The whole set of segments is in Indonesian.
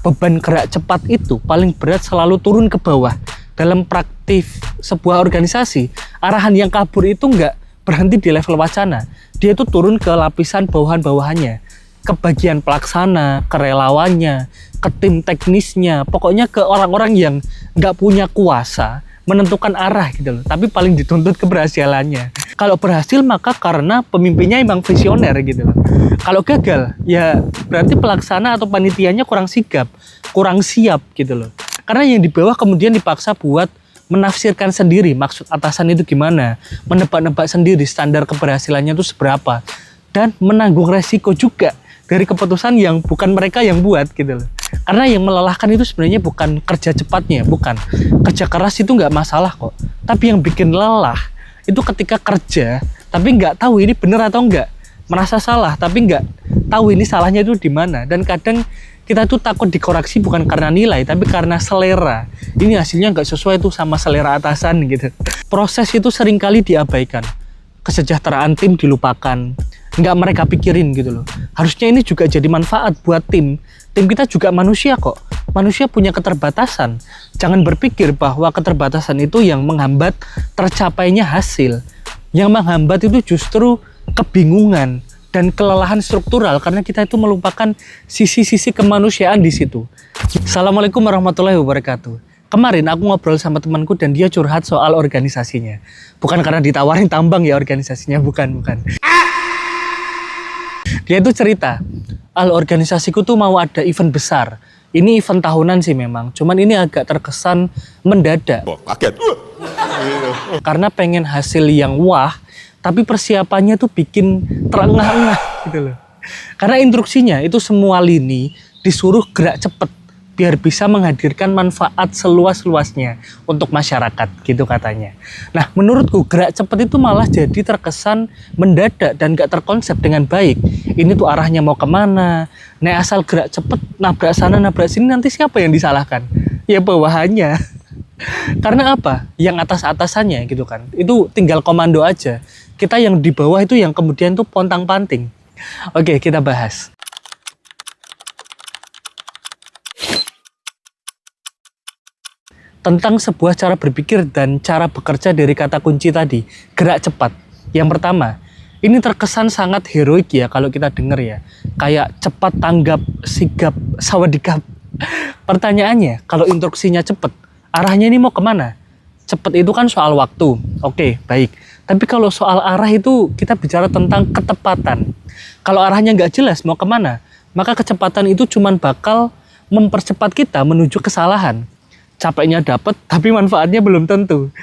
beban gerak cepat itu paling berat selalu turun ke bawah. Dalam praktis sebuah organisasi, arahan yang kabur itu nggak berhenti di level wacana. Dia itu turun ke lapisan bawahan-bawahannya, ke bagian pelaksana, ke relawannya, ke tim teknisnya, pokoknya ke orang-orang yang nggak punya kuasa menentukan arah gitu loh, tapi paling dituntut keberhasilannya. Kalau berhasil maka karena pemimpinnya emang visioner gitu loh. Kalau gagal ya berarti pelaksana atau panitianya kurang sigap, kurang siap gitu loh. Karena yang di bawah kemudian dipaksa buat menafsirkan sendiri maksud atasan itu gimana, menebak-nebak sendiri standar keberhasilannya itu seberapa, dan menanggung resiko juga dari keputusan yang bukan mereka yang buat gitu loh. Karena yang melelahkan itu sebenarnya bukan kerja cepatnya, bukan. Kerja keras itu nggak masalah kok. Tapi yang bikin lelah itu ketika kerja, tapi nggak tahu ini benar atau enggak. Merasa salah, tapi nggak tahu ini salahnya itu di mana. Dan kadang kita tuh takut dikoreksi bukan karena nilai, tapi karena selera. Ini hasilnya nggak sesuai tuh sama selera atasan gitu. Proses itu seringkali diabaikan. Kesejahteraan tim dilupakan. Nggak mereka pikirin gitu loh. Harusnya ini juga jadi manfaat buat tim. Tim kita juga manusia kok. Manusia punya keterbatasan. Jangan berpikir bahwa keterbatasan itu yang menghambat tercapainya hasil. Yang menghambat itu justru kebingungan dan kelelahan struktural karena kita itu melupakan sisi-sisi kemanusiaan di situ. Assalamualaikum warahmatullahi wabarakatuh. Kemarin aku ngobrol sama temanku dan dia curhat soal organisasinya. Bukan karena ditawarin tambang ya organisasinya, bukan. Dia itu cerita, organisasiku tuh mau ada event besar. Ini event tahunan sih memang, cuman ini agak terkesan mendadak. Kaget. Karena pengen hasil yang wah, tapi persiapannya tuh bikin terengah-engah gitu loh. Karena instruksinya itu semua lini disuruh gerak cepet, biar bisa menghadirkan manfaat seluas-luasnya untuk masyarakat gitu katanya. Nah menurutku gerak cepat itu malah jadi terkesan mendadak dan gak terkonsep dengan baik. Ini tuh arahnya mau kemana, nah asal gerak cepet nabrak sana nabrak sini nanti siapa yang disalahkan? Ya bawahannya. Karena apa? Yang atas-atasannya gitu kan, itu tinggal komando aja. Kita yang di bawah itu yang kemudian tuh pontang-panting. Oke kita bahas. Tentang sebuah cara berpikir dan cara bekerja dari kata kunci tadi, gerak cepat. Yang pertama, ini terkesan sangat heroik ya kalau kita dengar ya. Kayak cepat tanggap, sigap, sawadikap. Pertanyaannya, kalau instruksinya cepat, arahnya ini mau kemana? Cepat itu kan soal waktu. Oke, baik. Tapi kalau soal arah itu kita bicara tentang ketepatan. Kalau arahnya nggak jelas mau kemana, maka kecepatan itu cuma bakal mempercepat kita menuju kesalahan. Capeknya dapat, tapi manfaatnya belum tentu.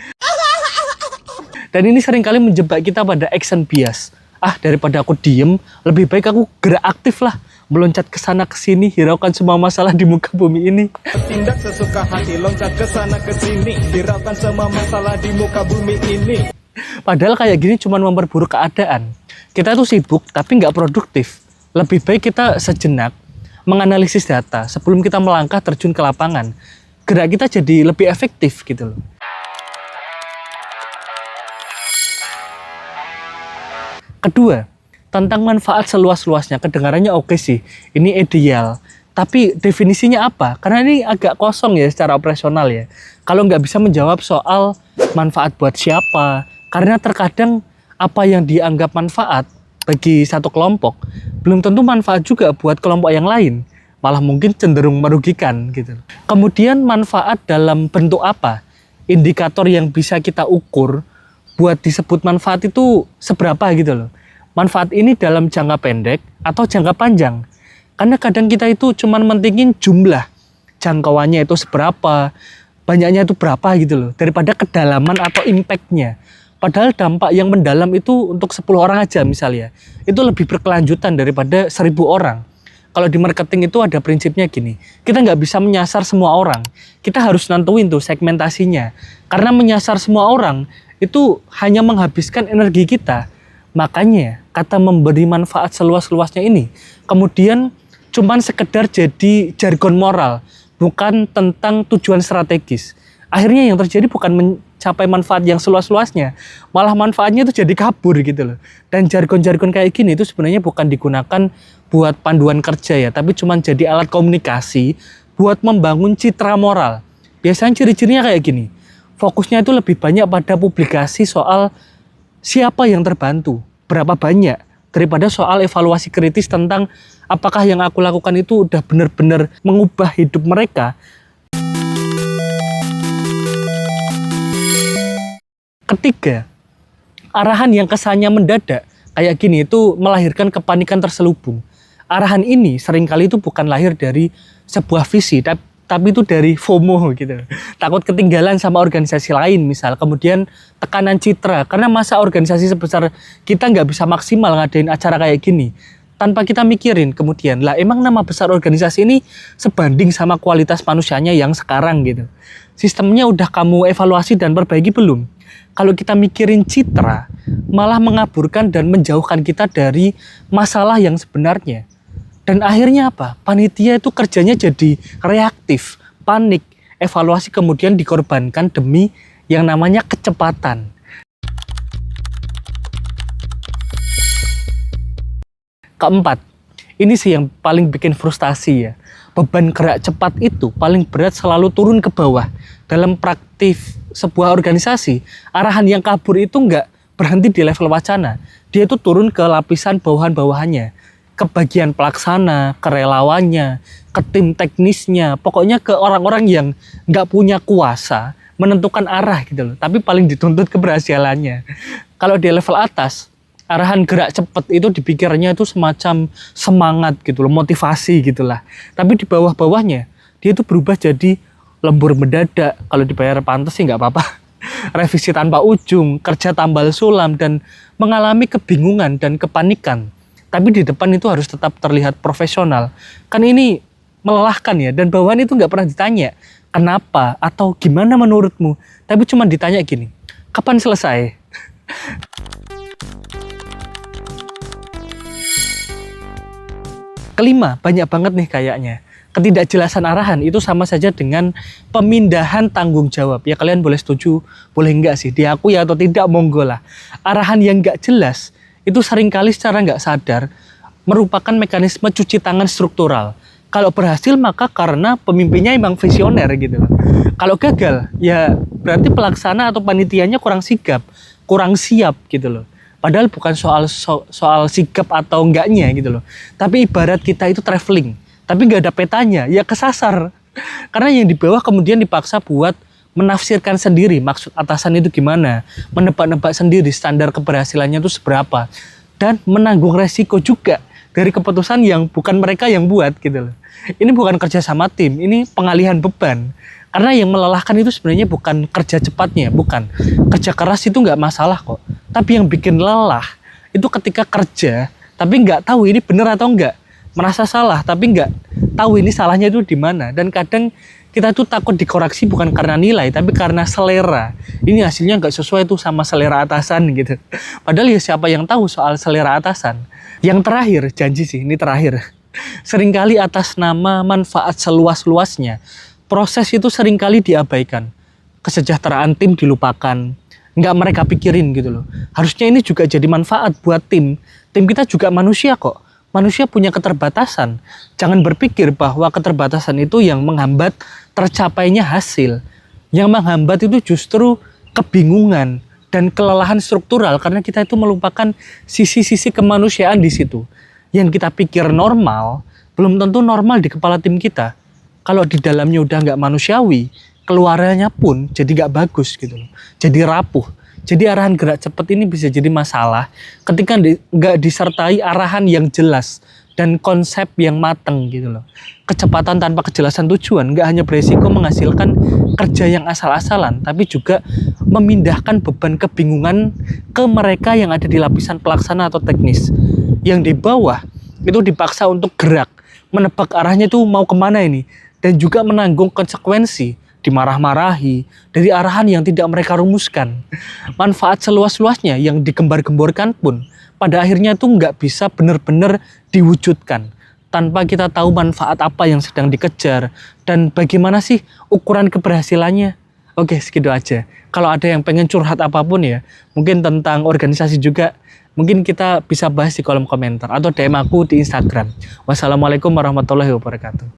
Dan ini seringkali menjebak kita pada action bias. Daripada aku diem, lebih baik aku gerak aktif lah. Meloncat ke sana ke sini, hiraukan semua masalah di muka bumi ini. Tindak sesuka hati, loncat ke sana ke sini, hiraukan semua masalah di muka bumi ini. Padahal kayak gini cuma memperburuk keadaan. Kita tuh sibuk, tapi nggak produktif. Lebih baik kita sejenak menganalisis data sebelum kita melangkah terjun ke lapangan. Gerak kita jadi lebih efektif gitu loh. Kedua, tentang manfaat seluas-luasnya, kedengarannya oke sih, ini ideal. Tapi definisinya apa? Karena ini agak kosong ya secara operasional ya. Kalau nggak bisa menjawab soal manfaat buat siapa, karena terkadang apa yang dianggap manfaat bagi satu kelompok, belum tentu manfaat juga buat kelompok yang lain. Malah mungkin cenderung merugikan gitu. Kemudian manfaat dalam bentuk apa? Indikator yang bisa kita ukur buat disebut manfaat itu seberapa gitu loh. Manfaat ini dalam jangka pendek atau jangka panjang. Karena kadang kita itu cuman mentingin jumlah. Jangkauannya itu seberapa, banyaknya itu berapa gitu loh. Daripada kedalaman atau impact-nya. Padahal dampak yang mendalam itu untuk 10 orang aja misalnya. Itu lebih berkelanjutan daripada 1000 orang. Kalau di marketing itu ada prinsipnya gini, kita nggak bisa menyasar semua orang. Kita harus nentuin tuh segmentasinya. Karena menyasar semua orang itu hanya menghabiskan energi kita. Makanya kata memberi manfaat seluas-luasnya ini kemudian cuman sekedar jadi jargon moral, bukan tentang tujuan strategis. Akhirnya yang terjadi bukan mencapai manfaat yang seluas-luasnya, malah manfaatnya itu jadi kabur gitu loh. Dan jargon-jargon kayak gini itu sebenarnya bukan digunakan buat panduan kerja ya, tapi cuma jadi alat komunikasi buat membangun citra moral. Biasanya ciri-cirinya kayak gini. Fokusnya itu lebih banyak pada publikasi soal siapa yang terbantu, berapa banyak, daripada soal evaluasi kritis tentang apakah yang aku lakukan itu udah benar-benar mengubah hidup mereka. Ketiga, arahan yang kesannya mendadak kayak gini itu melahirkan kepanikan terselubung. Arahan ini seringkali itu bukan lahir dari sebuah visi, tapi itu dari FOMO gitu. Takut ketinggalan sama organisasi lain misal. Kemudian tekanan citra, karena masa organisasi sebesar kita nggak bisa maksimal ngadain acara kayak gini. Tanpa kita mikirin kemudian, lah emang nama besar organisasi ini sebanding sama kualitas manusianya yang sekarang gitu. Sistemnya udah kamu evaluasi dan perbaiki belum? Kalau kita mikirin citra, malah mengaburkan dan menjauhkan kita dari masalah yang sebenarnya. Dan akhirnya apa? Panitia itu kerjanya jadi reaktif, panik, evaluasi kemudian dikorbankan demi yang namanya kecepatan. Keempat, ini sih yang paling bikin frustasi ya. Beban gerak cepat itu paling berat selalu turun ke bawah. Dalam praktis sebuah organisasi, arahan yang kabur itu nggak berhenti di level wacana. Dia itu turun ke lapisan bawahan-bawahannya. Ke bagian pelaksana, ke relawannya, ke tim teknisnya, pokoknya ke orang-orang yang nggak punya kuasa menentukan arah gitu loh, tapi paling dituntut keberhasilannya. Kalau di level atas, arahan gerak cepat itu dipikirnya itu semacam semangat gitu loh, motivasi gitulah. Tapi di bawah-bawahnya, dia itu berubah jadi lembur mendadak. Kalau dibayar pantas sih nggak apa-apa. Revisi tanpa ujung, kerja tambal sulam, dan mengalami kebingungan dan kepanikan. Tapi di depan itu harus tetap terlihat profesional. Kan ini melelahkan ya, dan bawahan itu nggak pernah ditanya kenapa atau gimana menurutmu. Tapi cuma ditanya gini, kapan selesai? Kelima, banyak banget nih kayaknya. Ketidakjelasan arahan itu sama saja dengan pemindahan tanggung jawab. Ya kalian boleh setuju, boleh enggak sih, diakui atau tidak, monggo lah. Arahan yang nggak jelas itu seringkali secara nggak sadar merupakan mekanisme cuci tangan struktural. Kalau berhasil maka karena pemimpinnya emang visioner gitu loh. Kalau gagal ya berarti pelaksana atau panitianya kurang sigap, kurang siap gitu loh. Padahal bukan soal sigap atau enggaknya gitu loh. Tapi ibarat kita itu traveling, tapi nggak ada petanya, ya kesasar. Karena yang di bawah kemudian dipaksa buat menafsirkan sendiri maksud atasan itu gimana, menebak-nebak sendiri standar keberhasilannya itu seberapa, dan menanggung resiko juga dari keputusan yang bukan mereka yang buat gitu loh. Ini bukan kerja sama tim, ini pengalihan beban. Karena yang melelahkan itu sebenarnya bukan kerja cepatnya, bukan. Kerja keras itu nggak masalah kok. Tapi yang bikin lelah itu ketika kerja, tapi nggak tahu ini benar atau enggak. Merasa salah, tapi nggak tahu ini salahnya itu di mana. Dan kadang kita tuh takut dikoreksi bukan karena nilai, tapi karena selera. Ini hasilnya nggak sesuai tuh sama selera atasan gitu. Padahal ya siapa yang tahu soal selera atasan. Yang terakhir, janji sih, ini terakhir. Seringkali atas nama manfaat seluas-luasnya, proses itu seringkali diabaikan. Kesejahteraan tim dilupakan. Nggak mereka pikirin gitu loh. Harusnya ini juga jadi manfaat buat tim. Tim kita juga manusia kok. Manusia punya keterbatasan. Jangan berpikir bahwa keterbatasan itu yang menghambat tercapainya hasil. Yang menghambat itu justru kebingungan dan kelelahan struktural karena kita itu melupakan sisi-sisi kemanusiaan di situ. Yang kita pikir normal, belum tentu normal di kepala tim kita. Kalau di dalamnya udah nggak manusiawi, keluarannya pun jadi nggak bagus gitu loh. Jadi rapuh. Jadi arahan gerak cepat ini bisa jadi masalah ketika nggak disertai arahan yang jelas dan konsep yang matang gitu loh. Kecepatan tanpa kejelasan tujuan nggak hanya beresiko menghasilkan kerja yang asal-asalan, tapi juga memindahkan beban kebingungan ke mereka yang ada di lapisan pelaksana atau teknis. Yang di bawah itu dipaksa untuk gerak, menebak arahnya itu mau kemana ini, dan juga menanggung konsekuensi dimarah-marahi dari arahan yang tidak mereka rumuskan. Manfaat seluas-luasnya yang digembar-gemborkan pun pada akhirnya itu nggak bisa benar-benar diwujudkan tanpa kita tahu manfaat apa yang sedang dikejar dan bagaimana sih ukuran keberhasilannya. Oke, segitu aja. Kalau ada yang pengen curhat apapun ya, mungkin tentang organisasi juga, mungkin kita bisa bahas di kolom komentar atau DM aku di Instagram. Wassalamualaikum warahmatullahi wabarakatuh.